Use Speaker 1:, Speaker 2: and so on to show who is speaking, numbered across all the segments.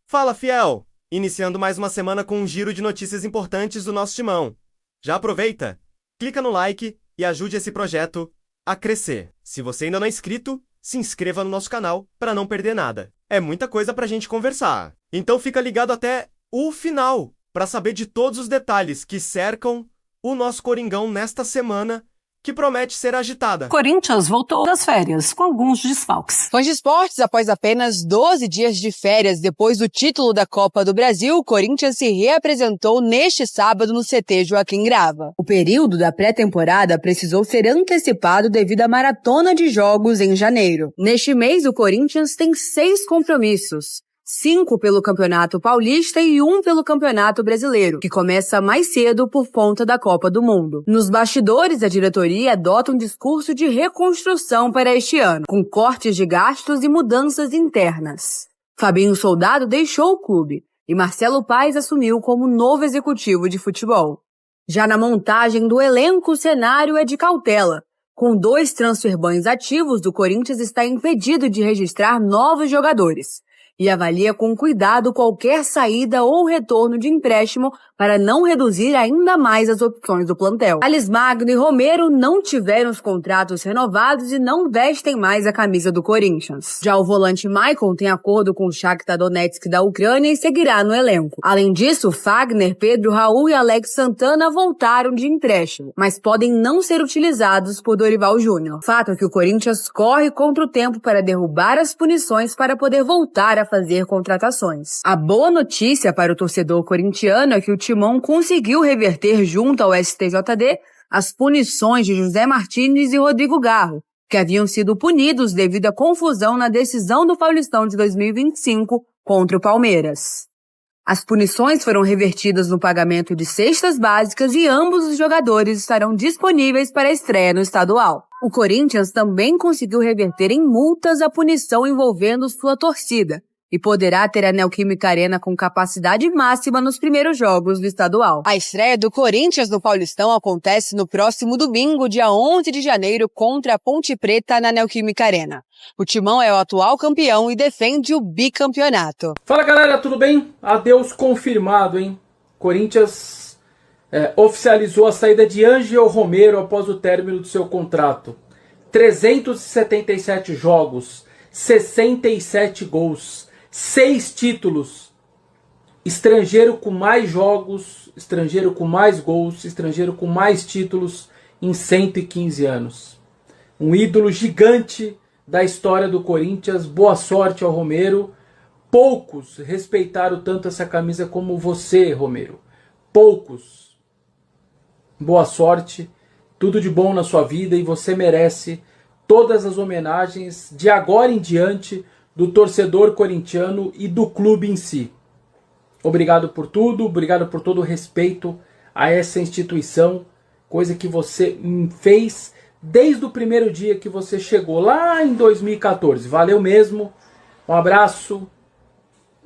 Speaker 1: Fala, fiel! Iniciando mais uma semana com um giro de notícias importantes do nosso timão. Já aproveita, clica no like e ajude esse projeto a crescer. Se você ainda não é inscrito, se inscreva no nosso canal para não perder nada. É muita coisa pra gente conversar. Então fica ligado até o final para saber de todos os detalhes que cercam o nosso Coringão nesta semana, que promete ser agitada.
Speaker 2: Corinthians voltou das férias, com alguns desfalques.
Speaker 3: Fãs de esportes, após apenas 12 dias de férias depois do título da Copa do Brasil, o Corinthians se reapresentou neste sábado no CT Joaquim Grava. O período da pré-temporada precisou ser antecipado devido à maratona de jogos em janeiro. Neste mês, o Corinthians tem 6 compromissos. 5 pelo Campeonato Paulista e 1 pelo Campeonato Brasileiro, que começa mais cedo por conta da Copa do Mundo. Nos bastidores, a diretoria adota um discurso de reconstrução para este ano, com cortes de gastos e mudanças internas. Fabinho Soldado deixou o clube e Marcelo Paes assumiu como novo executivo de futebol. Já na montagem do elenco, o cenário é de cautela. Com 2 transferbans ativos, o Corinthians está impedido de registrar novos jogadores e avalia com cuidado qualquer saída ou retorno de empréstimo para não reduzir ainda mais as opções do plantel. Thales Magno e Romero não tiveram os contratos renovados e não vestem mais a camisa do Corinthians. Já o volante Maicon tem acordo com o Shakhtar Donetsk da Ucrânia e seguirá no elenco. Além disso, Fagner, Pedro Raul e Alex Santana voltaram de empréstimo, mas podem não ser utilizados por Dorival Júnior. Fato é que o Corinthians corre contra o tempo para derrubar as punições para poder voltar a fazer contratações. A boa notícia para o torcedor corintiano é que o Timão conseguiu reverter junto ao STJD as punições de José Martínez e Rodrigo Garro, que haviam sido punidos devido à confusão na decisão do Paulistão de 2025 contra o Palmeiras. As punições foram revertidas no pagamento de cestas básicas e ambos os jogadores estarão disponíveis para a estreia no estadual. O Corinthians também conseguiu reverter em multas a punição envolvendo sua torcida e poderá ter a Neoquímica Arena com capacidade máxima nos primeiros jogos do estadual. A estreia do Corinthians no Paulistão acontece no próximo domingo, dia 11 de janeiro, contra a Ponte Preta na Neoquímica Arena. O Timão é o atual campeão e defende o bicampeonato.
Speaker 4: Fala galera, tudo bem? Adeus confirmado, hein? Corinthians oficializou a saída de Ângelo Romero após o término do seu contrato. 377 jogos, 67 gols. 6 títulos, estrangeiro com mais jogos, estrangeiro com mais gols, estrangeiro com mais títulos em 115 anos. Um ídolo gigante da história do Corinthians. Boa sorte ao Romero. Poucos respeitaram tanto essa camisa como você, Romero. Poucos. Boa sorte, tudo de bom na sua vida e você merece todas as homenagens de agora em diante do torcedor corintiano e do clube em si. Obrigado por tudo, obrigado por todo o respeito a essa instituição, coisa que você fez desde o primeiro dia que você chegou lá em 2014. Valeu mesmo, um abraço,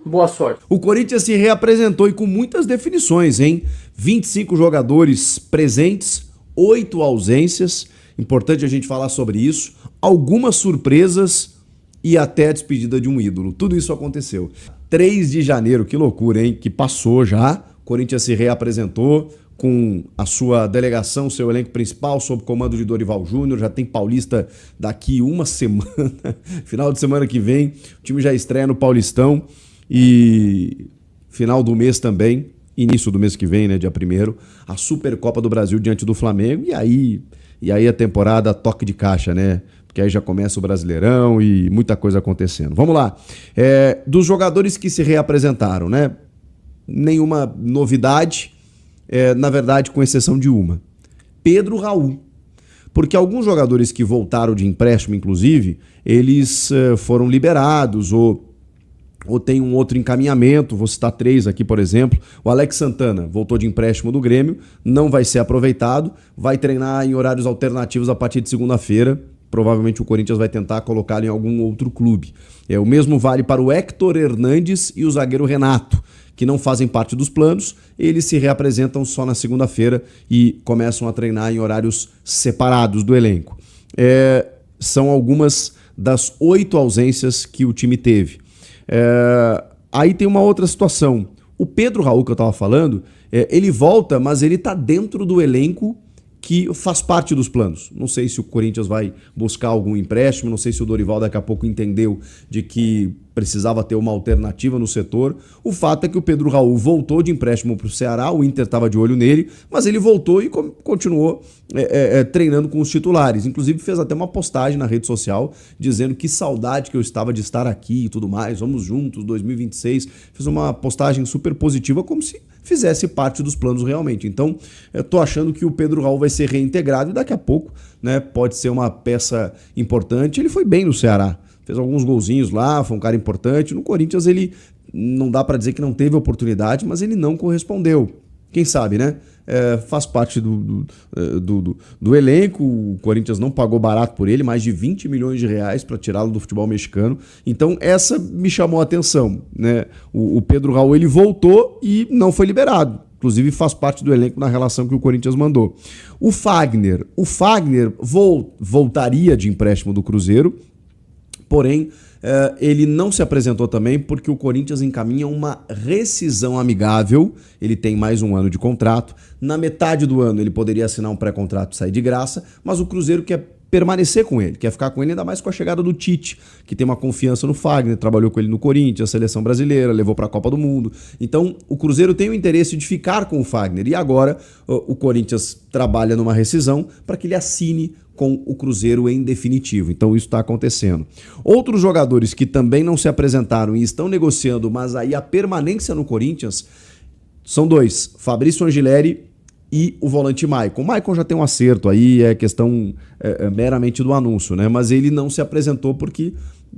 Speaker 4: boa sorte.
Speaker 5: O Corinthians se reapresentou e com muitas definições, hein? 25 jogadores presentes, 8 ausências, importante a gente falar sobre isso, algumas surpresas e até a despedida de um ídolo. Tudo isso aconteceu. 3 de janeiro, que loucura, hein? Que passou já. O Corinthians se reapresentou com a sua delegação, seu elenco principal, sob comando de Dorival Júnior. Já tem Paulista daqui uma semana. Final de semana que vem, o time já estreia no Paulistão. E final do mês também, início do mês que vem, né? Dia 1º, a Supercopa do Brasil diante do Flamengo. E aí a temporada toque de caixa, né? Porque aí já começa o Brasileirão e muita coisa acontecendo. Vamos lá. Dos jogadores que se reapresentaram, né? Nenhuma novidade, na verdade, com exceção de uma. Pedro Raul. Porque alguns jogadores que voltaram de empréstimo, inclusive, eles foram liberados ou tem um outro encaminhamento. Vou citar 3 aqui, por exemplo. O Alex Santana voltou de empréstimo do Grêmio, não vai ser aproveitado, vai treinar em horários alternativos a partir de segunda-feira. Provavelmente o Corinthians vai tentar colocá-lo em algum outro clube. O mesmo vale para o Héctor Hernandes e o zagueiro Renato, que não fazem parte dos planos. Eles se reapresentam só na segunda-feira e começam a treinar em horários separados do elenco. São algumas das 8 ausências que o time teve. aí tem uma outra situação. O Pedro Raul, que eu estava falando, ele volta, mas ele está dentro do elenco que faz parte dos planos. Não sei se o Corinthians vai buscar algum empréstimo, não sei se o Dorival daqui a pouco entendeu de que precisava ter uma alternativa no setor. O fato é que o Pedro Raul voltou de empréstimo para o Ceará, o Inter estava de olho nele, mas ele voltou e continuou treinando com os titulares. Inclusive fez até uma postagem na rede social dizendo que saudade que eu estava de estar aqui e tudo mais, vamos juntos, 2026. Fez uma postagem super positiva, como se fizesse parte dos planos realmente. Então, eu tô achando que o Pedro Raul vai ser reintegrado e daqui a pouco, né, pode ser uma peça importante. Ele foi bem no Ceará, fez alguns golzinhos lá, foi um cara importante. No Corinthians ele não dá para dizer que não teve oportunidade, mas ele não correspondeu. Quem sabe, né? Faz parte do elenco. O Corinthians não pagou barato por ele, mais de 20 milhões de reais para tirá-lo do futebol mexicano. Então essa me chamou a atenção, né? O Pedro Raul ele voltou e não foi liberado. Inclusive faz parte do elenco na relação que o Corinthians mandou. O Fagner voltaria de empréstimo do Cruzeiro, porém ele não se apresentou também porque o Corinthians encaminha uma rescisão amigável. Ele tem mais um ano de contrato. Na metade do ano ele poderia assinar um pré-contrato e sair de graça, mas o Cruzeiro quer permanecer com ele, quer ficar com ele, ainda mais com a chegada do Tite, que tem uma confiança no Fagner, trabalhou com ele no Corinthians, seleção brasileira, levou para a Copa do Mundo. Então o Cruzeiro tem o interesse de ficar com o Fagner e agora o Corinthians trabalha numa rescisão para que ele assine com o Cruzeiro em definitivo. Então isso está acontecendo. Outros jogadores que também não se apresentaram e estão negociando, mas aí a permanência no Corinthians, são dois, Fabrício Angileri e o volante Maicon. O Maicon já tem um acerto aí, é questão meramente do anúncio, né? Mas ele não se apresentou porque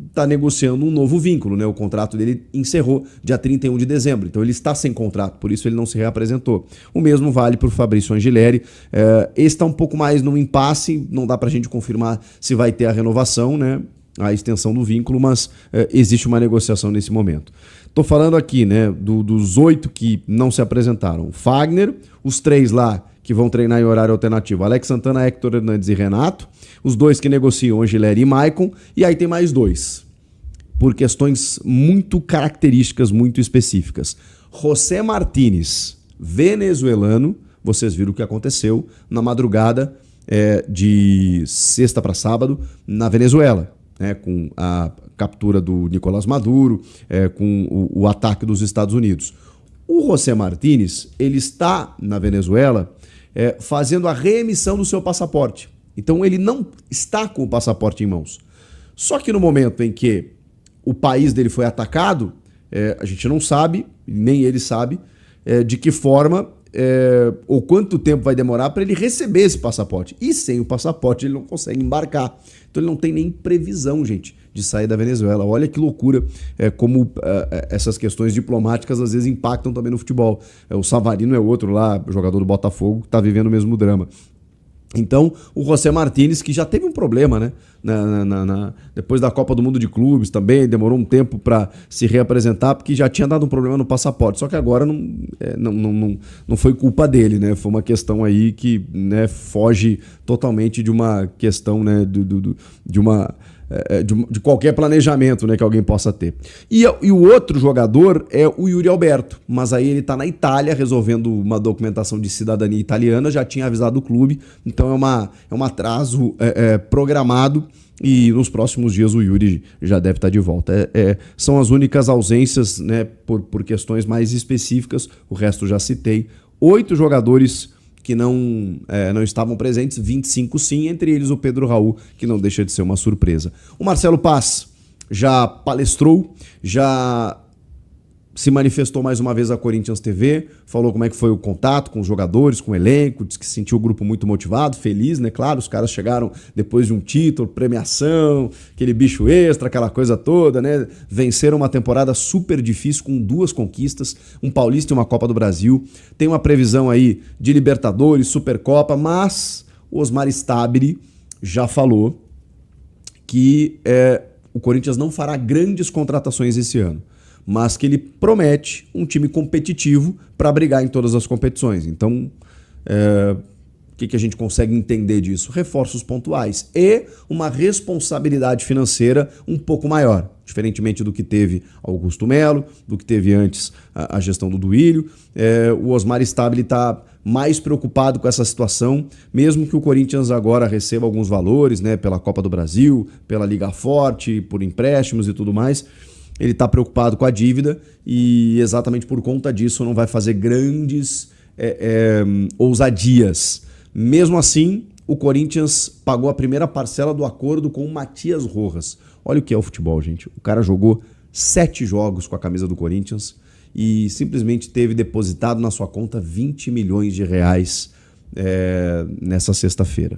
Speaker 5: está negociando um novo vínculo, né? O contrato dele encerrou dia 31 de dezembro, então ele está sem contrato, por isso ele não se reapresentou. O mesmo vale para o Fabrício Angileri. Esse está um pouco mais no impasse, não dá para a gente confirmar se vai ter a renovação, né? A extensão do vínculo, mas existe uma negociação nesse momento. Estou falando aqui, né, dos 8 que não se apresentaram. Fagner, os 3 lá que vão treinar em horário alternativo, Alex Santana, Héctor Hernandes e Renato, os 2 que negociam, Angileri e Maicon, e aí tem mais 2, por questões muito características, muito específicas. José Martínez, venezuelano, vocês viram o que aconteceu na madrugada de sexta para sábado na Venezuela, né, com a captura do Nicolás Maduro, com o ataque dos Estados Unidos. O José Martínez, ele está na Venezuela fazendo a reemissão do seu passaporte. Então ele não está com o passaporte em mãos. Só que no momento em que o país dele foi atacado, a gente não sabe, nem ele sabe, de que forma ou quanto tempo vai demorar para ele receber esse passaporte. E sem o passaporte ele não consegue embarcar. Então ele não tem nem previsão, gente, de sair da Venezuela. Olha que loucura como essas questões diplomáticas às vezes impactam também no futebol. O Savarino é outro lá, jogador do Botafogo, que está vivendo o mesmo drama. Então, o José Martínez, que já teve um problema, né? Depois da Copa do Mundo de Clubes também, demorou um tempo para se reapresentar, porque já tinha dado um problema no passaporte. Só que agora não foi culpa dele, né? Foi uma questão aí que, né, foge totalmente de uma questão, né, de qualquer planejamento, né, que alguém possa ter. E o outro jogador é o Yuri Alberto, mas aí ele está na Itália resolvendo uma documentação de cidadania italiana, já tinha avisado o clube, então é um atraso programado e nos próximos dias o Yuri já deve estar de volta. São as únicas ausências, né, por questões mais específicas, o resto já citei. 8 jogadores que não estavam presentes, 25 sim, entre eles o Pedro Raul, que não deixa de ser uma surpresa. O Marcelo Paz já palestrou, já se manifestou mais uma vez à Corinthians TV, falou como é que foi o contato com os jogadores, com o elenco, disse que sentiu o grupo muito motivado, feliz, né? Claro, os caras chegaram depois de um título, premiação, aquele bicho extra, aquela coisa toda, né? Venceram uma temporada super difícil com 2 conquistas, um Paulista e uma Copa do Brasil. Tem uma previsão aí de Libertadores, Supercopa, mas o Osmar Stabile já falou que o Corinthians não fará grandes contratações esse ano, mas que ele promete um time competitivo para brigar em todas as competições. Então, O que a gente consegue entender disso? Reforços pontuais e uma responsabilidade financeira um pouco maior, diferentemente do que teve Augusto Melo, do que teve antes a gestão do Duílio. O Osmar Stabile está mais preocupado com essa situação, mesmo que o Corinthians agora receba alguns valores, né, pela Copa do Brasil, pela Liga Forte, por empréstimos e tudo mais. Ele está preocupado com a dívida e exatamente por conta disso não vai fazer grandes ousadias. Mesmo assim, o Corinthians pagou a primeira parcela do acordo com o Matias Rojas. Olha o que é o futebol, gente. O cara jogou 7 jogos com a camisa do Corinthians e simplesmente teve depositado na sua conta 20 milhões de reais nessa sexta-feira.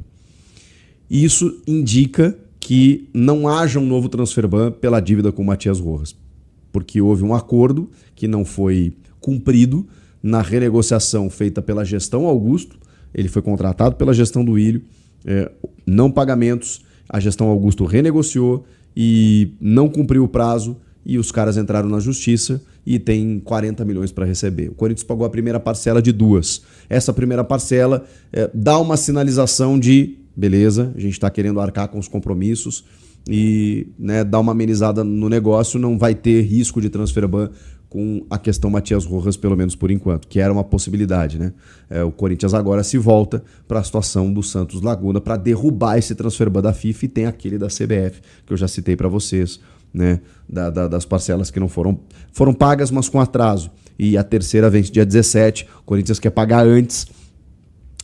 Speaker 5: Isso indica que não haja um novo transfer ban pela dívida com o Matias Rojas, porque houve um acordo que não foi cumprido na renegociação feita pela gestão Augusto. Ele foi contratado pela gestão do Duílio, não pagamentos, a gestão Augusto renegociou e não cumpriu o prazo e os caras entraram na justiça e tem 40 milhões para receber. O Corinthians pagou a primeira parcela de 2. Essa primeira parcela dá uma sinalização de, beleza, a gente está querendo arcar com os compromissos e, né, dar uma amenizada no negócio, não vai ter risco de transfer ban com a questão Matias Rojas, pelo menos por enquanto, que era uma possibilidade, né? O Corinthians agora se volta para a situação do Santos Laguna para derrubar esse transfer ban da FIFA e tem aquele da CBF, que eu já citei para vocês, né? Das parcelas que não foram pagas, mas com atraso. E a terceira vence dia 17, o Corinthians quer pagar antes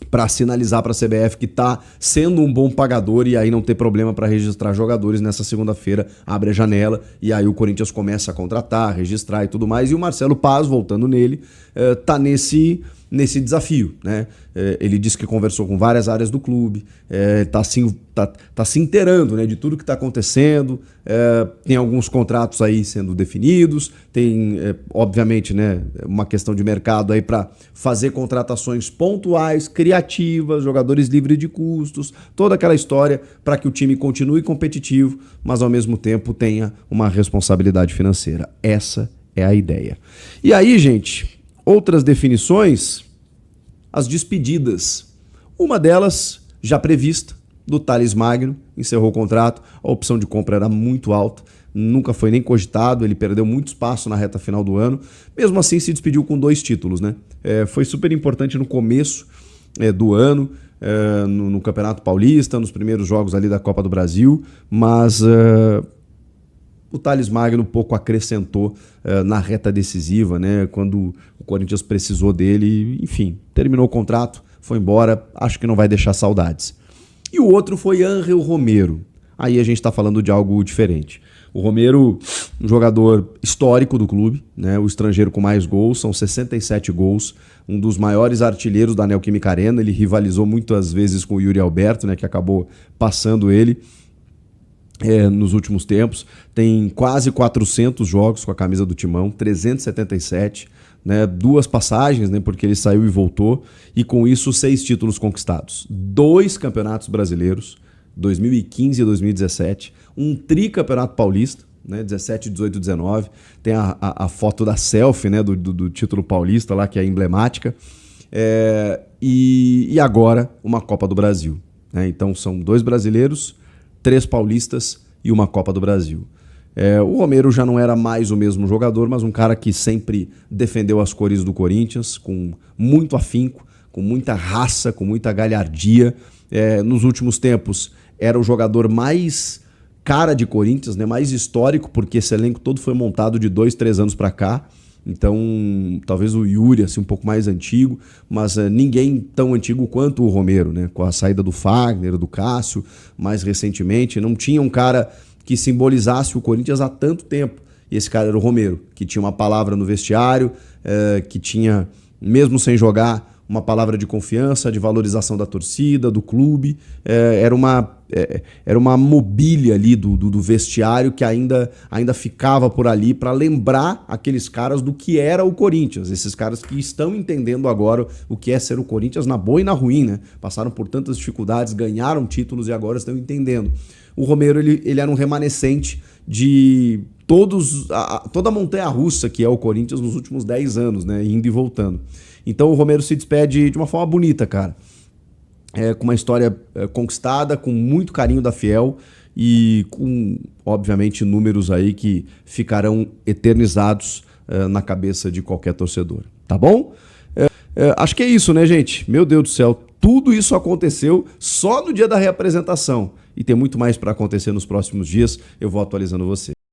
Speaker 5: para sinalizar para a CBF que está sendo um bom pagador e aí não ter problema para registrar jogadores. Nessa segunda-feira abre a janela e aí o Corinthians começa a contratar, registrar e tudo mais. E o Marcelo Paz, voltando nele, tá nesse desafio, né? Ele disse que conversou com várias áreas do clube, tá se inteirando, né, de tudo que está acontecendo, tem alguns contratos aí sendo definidos, tem, obviamente, né, uma questão de mercado aí para fazer contratações pontuais, criativas, jogadores livres de custos, toda aquela história para que o time continue competitivo, mas ao mesmo tempo tenha uma responsabilidade financeira. Essa é a ideia. E aí, gente, outras definições, as despedidas. Uma delas, já prevista, do Thales Magno, encerrou o contrato, a opção de compra era muito alta, nunca foi nem cogitado, ele perdeu muito espaço na reta final do ano, mesmo assim se despediu com 2 títulos, né? Foi super importante no começo do ano, no Campeonato Paulista, nos primeiros jogos ali da Copa do Brasil, mas o Thales Magno pouco acrescentou na reta decisiva, né? Quando o Corinthians precisou dele, enfim, terminou o contrato, foi embora, acho que não vai deixar saudades. E o outro foi Ángel Romero. Aí a gente está falando de algo diferente. O Romero, um jogador histórico do clube, né? O estrangeiro com mais gols, são 67 gols, um dos maiores artilheiros da Neoquímica Arena, ele rivalizou muitas vezes com o Yuri Alberto, né? Que acabou passando ele nos últimos tempos, tem quase 400 jogos com a camisa do Timão, 377, né, 2 passagens, né, porque ele saiu e voltou, e com isso 6 títulos conquistados, 2 campeonatos brasileiros, 2015 e 2017, um tricampeonato paulista, né, 17, 18 e 19, tem a foto da selfie, né, do título paulista lá, que é emblemática, e agora uma Copa do Brasil, né, então são 2 brasileiros, 3 paulistas e uma Copa do Brasil. O Romero já não era mais o mesmo jogador, mas um cara que sempre defendeu as cores do Corinthians com muito afinco, com muita raça, com muita galhardia. Nos últimos tempos era o jogador mais cara de Corinthians, né, mais histórico, porque esse elenco todo foi montado de 2, 3 anos para cá. Então, talvez o Yuri, assim, um pouco mais antigo, mas ninguém tão antigo quanto o Romero, né? Com a saída do Fagner, do Cássio, mais recentemente, não tinha um cara que simbolizasse o Corinthians há tanto tempo. E esse cara era o Romero, que tinha uma palavra no vestiário, que tinha, mesmo sem jogar, uma palavra de confiança, de valorização da torcida, do clube. Era uma mobília ali do vestiário que ainda ficava por ali para lembrar aqueles caras do que era o Corinthians. Esses caras que estão entendendo agora o que é ser o Corinthians na boa e na ruim, né? Passaram por tantas dificuldades, ganharam títulos e agora estão entendendo. O Romero ele era um remanescente de toda a montanha-russa que é o Corinthians nos últimos 10 anos, né? Indo e voltando. Então o Romero se despede de uma forma bonita, cara. com uma história conquistada, com muito carinho da Fiel e com, obviamente, números aí que ficarão eternizados na cabeça de qualquer torcedor, tá bom? Acho que é isso, né, gente? Meu Deus do céu, tudo isso aconteceu só no dia da reapresentação e tem muito mais para acontecer nos próximos dias, eu vou atualizando você.